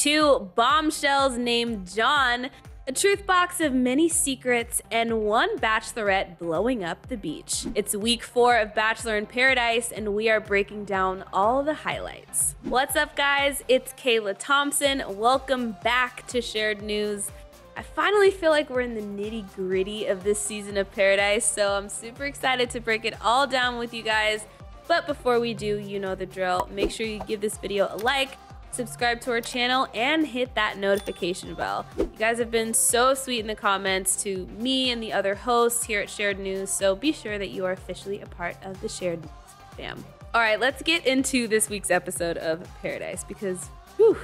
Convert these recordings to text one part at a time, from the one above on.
2 bombshells named John, a truth box of many secrets, and 1 bachelorette blowing up the beach. It's week 4 of Bachelor in Paradise, and we are breaking down all the highlights. What's up, guys? It's Kayla Thompson. Welcome back to Shared News. I finally feel like we're in the nitty-gritty of this season of Paradise, so I'm super excited to break it all down with you guys. But before we do, you know the drill. Make sure you give this video a like, subscribe to our channel, and hit that notification bell. You guys have been so sweet in the comments to me and the other hosts here at Shared News, so be sure that you are officially a part of the Shared News fam. All right, let's get into this week's episode of Paradise because, whew,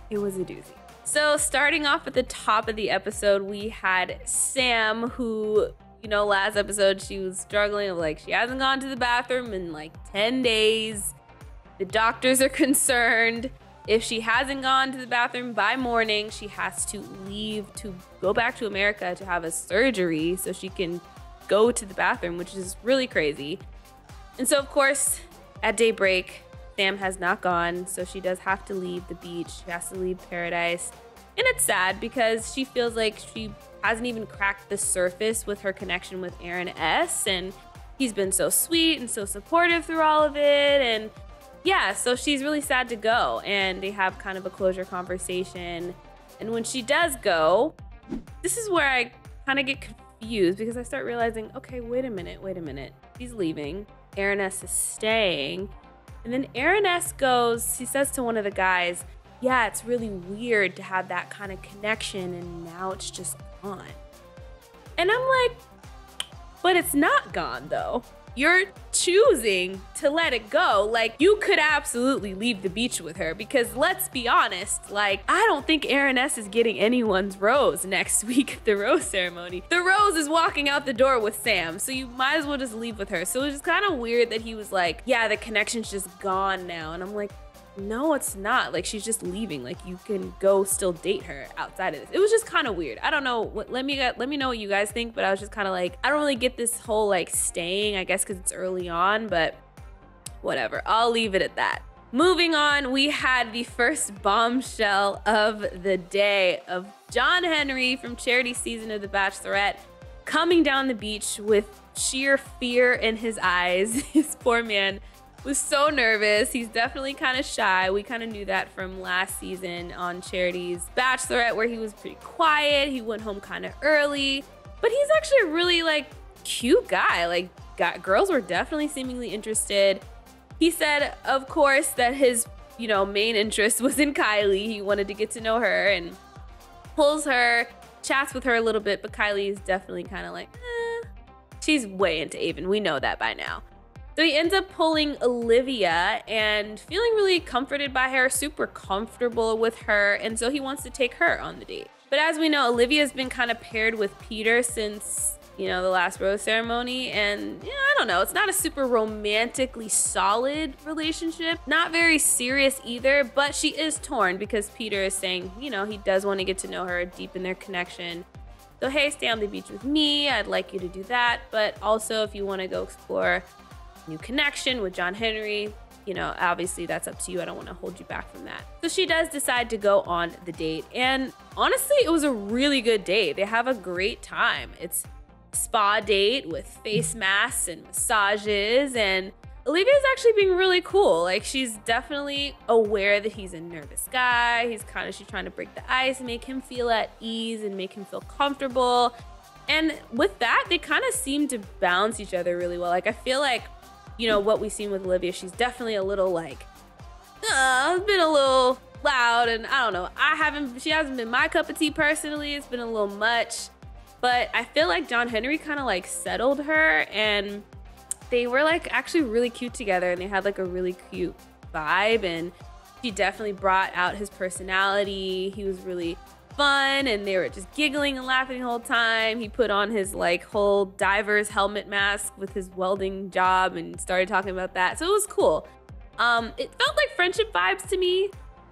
it was a doozy. So starting off at the top of the episode, we had Sam, who, you know, last episode she was struggling, like she hasn't gone to the bathroom in like 10 days. The doctors are concerned. If she hasn't gone to the bathroom by morning, she has to leave to go back to America to have a surgery so she can go to the bathroom, which is really crazy. And so, of course, at daybreak, Sam has not gone, so she does have to leave the beach. She has to leave Paradise. And it's sad because she feels like she hasn't even cracked the surface with her connection with Aaron S. And he's been so sweet and so supportive through all of it. And yeah, so she's really sad to go, and they have kind of a closure conversation. And when she does go, this is where I kind of get confused because I start realizing, okay, wait a minute. He's leaving. Aaron S is staying. And then Aaron S goes, he says to one of the guys, yeah, it's really weird to have that kind of connection, and now it's just gone. And I'm like, but it's not gone though. You're choosing to let it go. Like, you could absolutely leave the beach with her because let's be honest, like, I don't think Aaron S is getting anyone's rose next week at the rose ceremony. The rose is walking out the door with Sam, so you might as well just leave with her. So it was just kind of weird that he was like, yeah, the connection's just gone now. And I'm like, no, it's not. Like, she's just leaving. Like, you can go still date her outside of this. It was just kind of weird. I don't know. Let me know what you guys think, but I was just kind of like, I don't really get this whole like staying, I guess because it's early on, but whatever. I'll leave it at that. Moving on, we had the first bombshell of the day of John Henry from Charity season of The Bachelorette coming down the beach with sheer fear in his eyes. His poor man was so nervous. He's definitely kind of shy. We kind of knew that from last season on Charity's Bachelorette, where he was pretty quiet. He went home kind of early, but he's actually a really like cute guy. Like, girls were definitely seemingly interested. He said, of course, that his, you know, main interest was in Kylie. He wanted to get to know her and pulls her, chats with her a little bit, but Kylie is definitely kind of like, she's way into Avon. We know that by now. So he ends up pulling Olivia and feeling really comforted by her, super comfortable with her, and so he wants to take her on the date. But as we know, Olivia's been kind of paired with Peter since, you know, the last rose ceremony, and yeah, I don't know, it's not a super romantically solid relationship, not very serious either, but she is torn because Peter is saying, you know, he does want to get to know her, deepen their connection. So hey, stay on the beach with me, I'd like you to do that, but also if you want to go explore new connection with John Henry, you know, obviously that's up to you. I don't want to hold you back from that. So she does decide to go on the date, and honestly, it was a really good date. They have a great time. It's a spa date with face masks and massages, and Olivia's actually being really cool. Like, she's definitely aware that he's a nervous guy. She's trying to break the ice and make him feel at ease and make him feel comfortable. And with that, they kind of seem to balance each other really well. Like, I feel like, you know, what we've seen with Olivia, she's definitely a little like, been a little loud, and I don't know. She hasn't been my cup of tea personally. It's been a little much, but I feel like John Henry kind of like settled her, and they were like actually really cute together, and they had like a really cute vibe, and she definitely brought out his personality. He was really fun, and they were just giggling and laughing the whole time. He put on his like whole diver's helmet mask with his welding job and started talking about that, so it was cool. It felt like friendship vibes to me,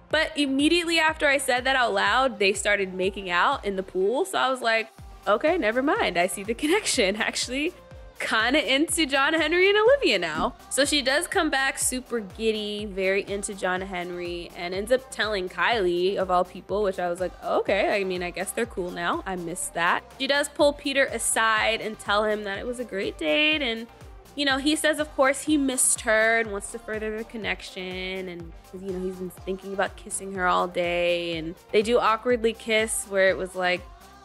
but immediately after I said that out loud, they started making out in the pool, so I was like, okay, never mind, I see the connection actually. kind of into John Henry and Olivia now. So she does come back super giddy, very into John Henry, and ends up telling Kylie, of all people, which I was like, oh, okay, I mean, I guess they're cool now. I missed that. She does pull Peter aside and tell him that it was a great date, and you know, he says, of course, he missed her and wants to further their connection. And, you know, he's been thinking about kissing her all day. And they do awkwardly kiss where it was like,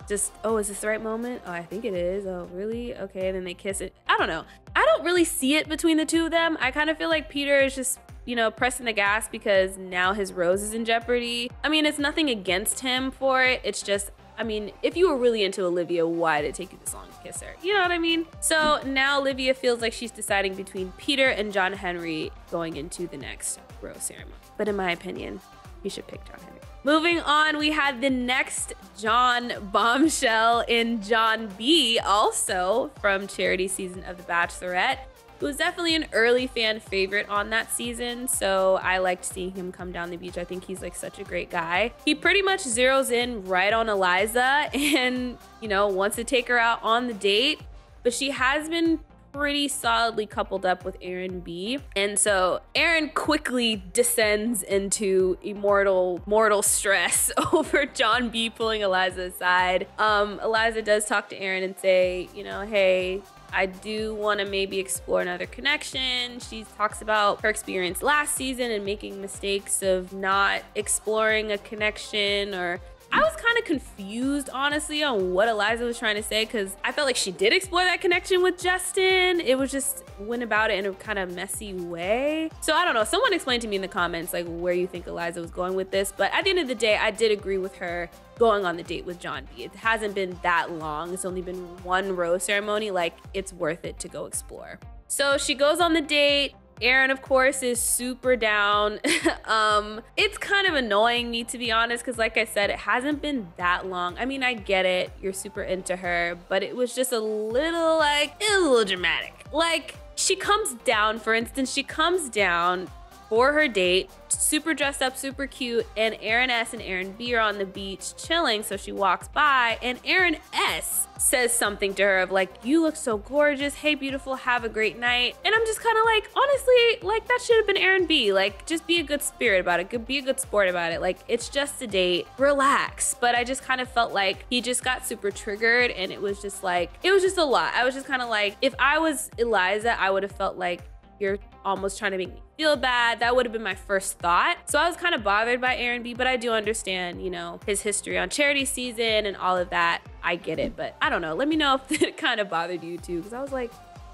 just, oh, is this the right moment? Oh, I think it is. Oh, really? Okay. And then they kiss it. I don't know. I don't really see it between the two of them. I kind of feel like Peter is just, you know, pressing the gas because now his rose is in jeopardy. I mean, it's nothing against him for it. It's just, I mean, if you were really into Olivia, why did it take you this long to kiss her? You know what I mean? So now Olivia feels like she's deciding between Peter and John Henry going into the next rose ceremony. But in my opinion, you should pick John Henry. Moving on, we had the next John bombshell in John B, also from Charity season of The Bachelorette. It was definitely an early fan favorite on that season, so I liked seeing him come down the beach. I think he's like such a great guy. He pretty much zeroes in right on Eliza and, you know, wants to take her out on the date, but she has been pretty solidly coupled up with Aaron B. And so Aaron quickly descends into mortal stress over John B pulling Eliza aside. Eliza does talk to Aaron and say, you know, hey, I do want to maybe explore another connection. She talks about her experience last season and making mistakes of not exploring a connection, or I was kind of confused, honestly, on what Eliza was trying to say, because I felt like she did explore that connection with Justin. It was just went about it in a kind of messy way. So I don't know. Someone explained to me in the comments like where you think Eliza was going with this. But at the end of the day, I did agree with her going on the date with John B. It hasn't been that long. It's only been one rose ceremony. Like, it's worth it to go explore. So she goes on the date. Aaron, of course, is super down. It's kind of annoying me, to be honest, because like I said, it hasn't been that long. I mean, I get it. You're super into her, but it was just a little like, it was a little dramatic. Like, she comes down, for instance, she comes down for her date, super dressed up, super cute, and Aaron S and Aaron B are on the beach chilling, so she walks by, and Aaron S says something to her of like, you look so gorgeous, hey beautiful, have a great night. And I'm just kind of like, honestly, like that should have been Aaron B. Like, just be a good spirit about it, be a good sport about it. Like, it's just a date, relax. But I just kind of felt like he just got super triggered, and it was just like, it was just a lot. I was just kind of like, if I was Eliza, I would have felt like, you're almost trying to make me feel bad. That would have been my first thought. So I was kind of bothered by Aaron B, but I do understand, you know, his history on Charity season and all of that. I get it, but I don't know. Let me know if it kind of bothered you too, because I was like,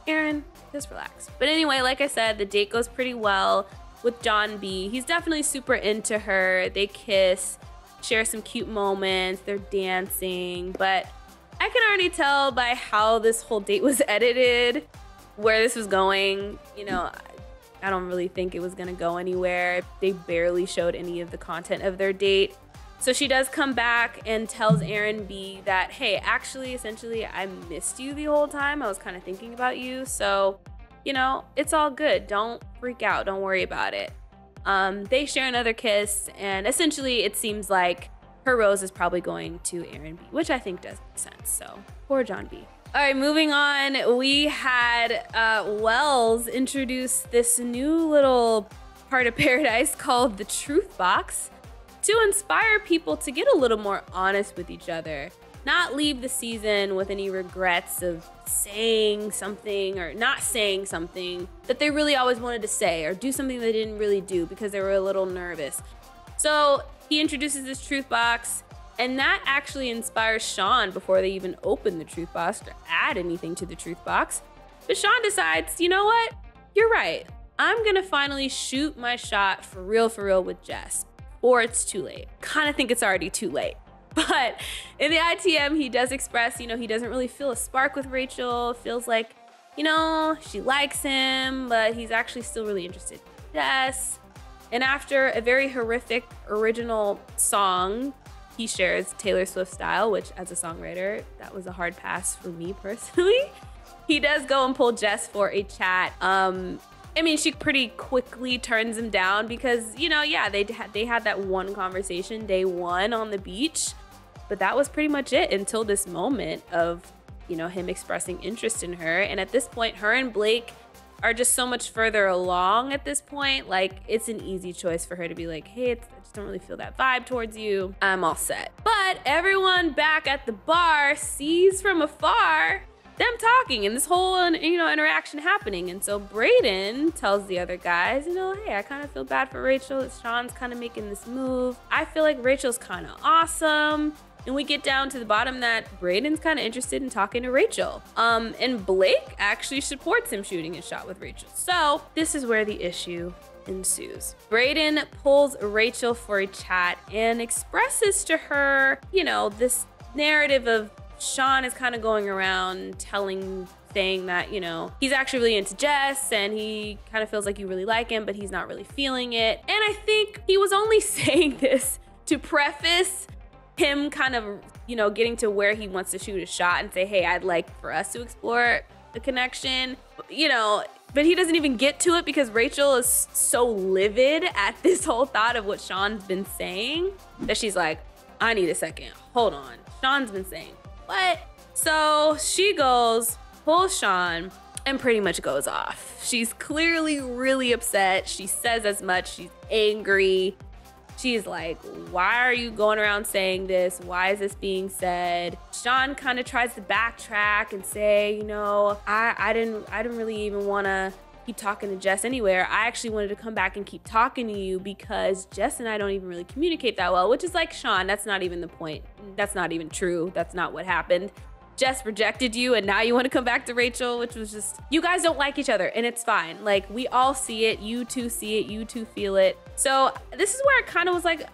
Aaron, just relax. But anyway, like I said, the date goes pretty well with John B. He's definitely super into her. They kiss, share some cute moments, they're dancing, but I can already tell by how this whole date was edited where this was going. You know, I don't really think it was gonna go anywhere. They barely showed any of the content of their date. So she does come back and tells Aaron B that, hey, actually, essentially, I missed you the whole time. I was kind of thinking about you. So, you know, it's all good. Don't freak out. Don't worry about it. They share another kiss, and essentially it seems like her rose is probably going to Aaron B, which I think does make sense. So poor John B. All right, moving on, we had Wells introduce this new little part of paradise called the Truth Box to inspire people to get a little more honest with each other, not leave the season with any regrets of saying something or not saying something that they really always wanted to say, or do something they didn't really do because they were a little nervous. So he introduces this Truth Box, and that actually inspires Sean before they even open the Truth Box to add anything to the Truth Box. But Sean decides, you know what? You're right. I'm gonna finally shoot my shot for real with Jess, or it's too late. Kind of think it's already too late. But in the ITM, he does express, you know, he doesn't really feel a spark with Rachel. Feels like, you know, she likes him, but he's actually still really interested in Jess. And after a very horrific original song, he shares Taylor Swift style, which as a songwriter, that was a hard pass for me personally. He does go and pull Jess for a chat. I mean, she pretty quickly turns him down because, you know, yeah, they had that one conversation day one on the beach, but that was pretty much it until this moment of you know, him expressing interest in her. And at this point, her and Blake are just so much further along at this point. Like, it's an easy choice for her to be like, hey, I just don't really feel that vibe towards you. I'm all set. But everyone back at the bar sees from afar them talking and this whole, you know, interaction happening. And so Brayden tells the other guys, you know, hey, I kind of feel bad for Rachel that Sean's kind of making this move. I feel like Rachel's kind of awesome. And we get down to the bottom that Brayden's kind of interested in talking to Rachel. And Blake actually supports him shooting a shot with Rachel. So this is where the issue ensues. Brayden pulls Rachel for a chat and expresses to her, you know, this narrative of Sean is kind of going around saying that, you know, he's actually really into Jess and he kind of feels like you really like him, but he's not really feeling it. And I think he was only saying this to preface him kind of, you know, getting to where he wants to shoot a shot and say, hey, I'd like for us to explore the connection, you know, but he doesn't even get to it because Rachel is so livid at this whole thought of what Sean's been saying that she's like, I need a second, hold on. Sean's been saying what? So she goes, pulls Sean and pretty much goes off. She's clearly really upset. She says as much, she's angry. She's like, why are you going around saying this? Why is this being said? Sean kind of tries to backtrack and say, you know, I didn't really even want to keep talking to Jess anywhere. I actually wanted to come back and keep talking to you because Jess and I don't even really communicate that well, which is like, Sean, that's not even the point. That's not even true. That's not what happened. Jess rejected you and now you want to come back to Rachel, which was just, you guys don't like each other and it's fine. Like, we all see it. You two see it. You two feel it. So this is where it kind of was like,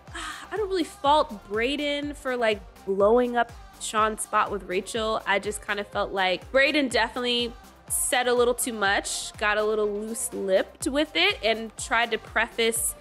I don't really fault Brayden for like blowing up Sean's spot with Rachel. I just kind of felt like Brayden definitely said a little too much, got a little loose-lipped with it and tried to preface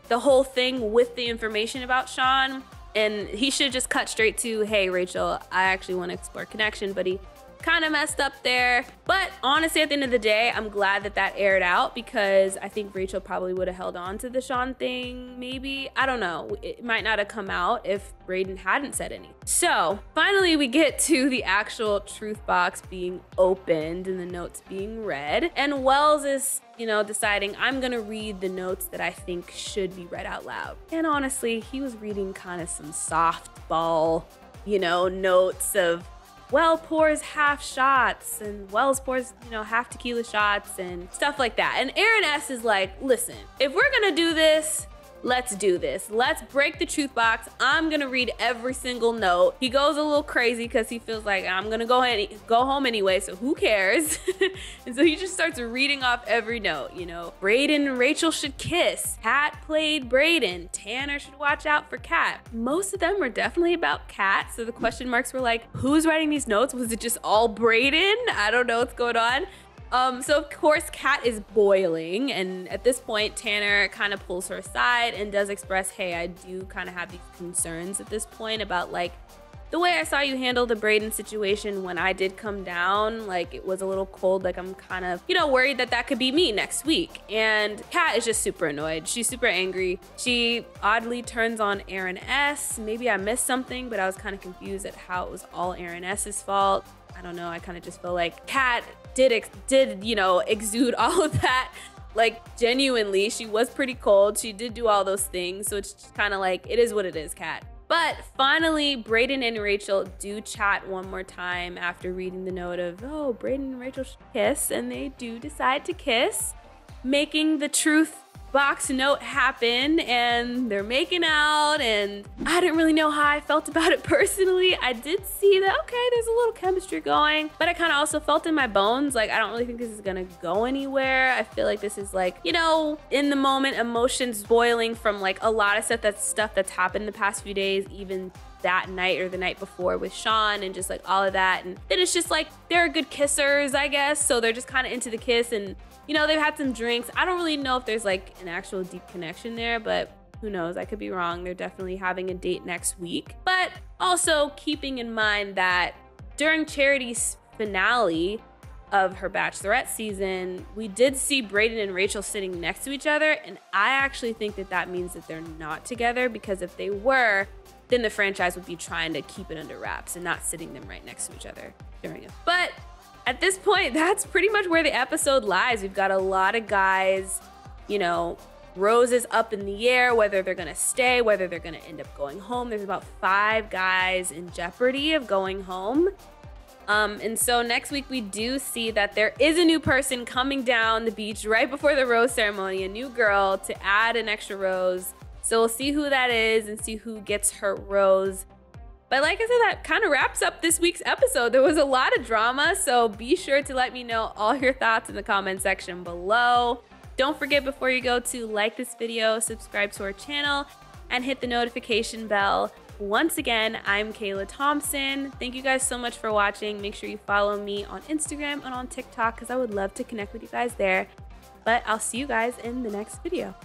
the whole thing with the information about Sean. And he should just cut straight to, hey, Rachel, I actually want to explore connection, but he kind of messed up there. But honestly, at the end of the day, I'm glad that that aired out because I think Rachel probably would have held on to the Sean thing, maybe. I don't know. It might not have come out if Brayden hadn't said anything. So finally, we get to the actual truth box being opened and the notes being read. And Wells is, you know, deciding I'm gonna read the notes that I think should be read out loud. And honestly, he was reading kind of some softball, you know, notes of, Well pours half shots and Wells pours, you know, half tequila shots and stuff like that. And Aaron S is like, listen, if we're gonna do this, let's do this. Let's break the truth box. I'm gonna read every single note. He goes a little crazy because he feels like I'm gonna go home anyway, so who cares? And so he just starts reading off every note. You know, Brayden and Rachel should kiss. Kat played Brayden. Tanner should watch out for Kat. Most of them were definitely about Kat, so the question marks were like, who's writing these notes? Was it just all Brayden? I don't know what's going on. So of course Kat is boiling, and at this point Tanner kind of pulls her aside and does express, hey, I do kind of have these concerns at this point about like the way I saw you handle the Brayden situation when I did come down. Like, it was a little cold. Like, I'm kind of, you know, worried that that could be me next week. And Kat is just super annoyed. She's super angry. She oddly turns on Aaron S. Maybe I missed something, but I was kind of confused at how it was all Aaron S.'s fault. I don't know. I kind of just feel like Kat did, you know, exude all of that. Like, genuinely, she was pretty cold. She did do all those things. So it's just kind of like, it is what it is, Kat. But finally, Brayden and Rachel do chat one more time after reading the note of, oh, Brayden and Rachel should kiss. And they do decide to kiss, making the truth box note happen, and they're making out. And I didn't really know how I felt about it personally. I did see that, okay, there's a little chemistry going, but I kind of also felt in my bones like I don't really think this is gonna go anywhere. I feel like this is like, you know, in the moment, emotions boiling from like a lot of stuff that's happened the past few days, even that night or the night before with Sean, and just like all of that. And then it's just like they're good kissers, I guess, so they're just kind of into the kiss, and you know, they've had some drinks. I don't really know if there's like an actual deep connection there, but who knows? I could be wrong. They're definitely having a date next week. But also keeping in mind that during Charity's finale of her Bachelorette season, we did see Brayden and Rachel sitting next to each other. And I actually think that that means that they're not together, because if they were, then the franchise would be trying to keep it under wraps and not sitting them right next to each other during it. But at this point, that's pretty much where the episode lies. We've got a lot of guys, you know, roses up in the air, whether they're gonna stay, whether they're gonna end up going home. There's about 5 guys in jeopardy of going home. And so next week we do see that there is a new person coming down the beach right before the rose ceremony, a new girl to add an extra rose. So we'll see who that is and see who gets her rose. But like I said, that kind of wraps up this week's episode. There was a lot of drama, so be sure to let me know all your thoughts in the comment section below. Don't forget before you go to like this video, subscribe to our channel, and hit the notification bell. Once again, I'm Kayla Thompson. Thank you guys so much for watching. Make sure you follow me on Instagram and on TikTok because I would love to connect with you guys there. But I'll see you guys in the next video.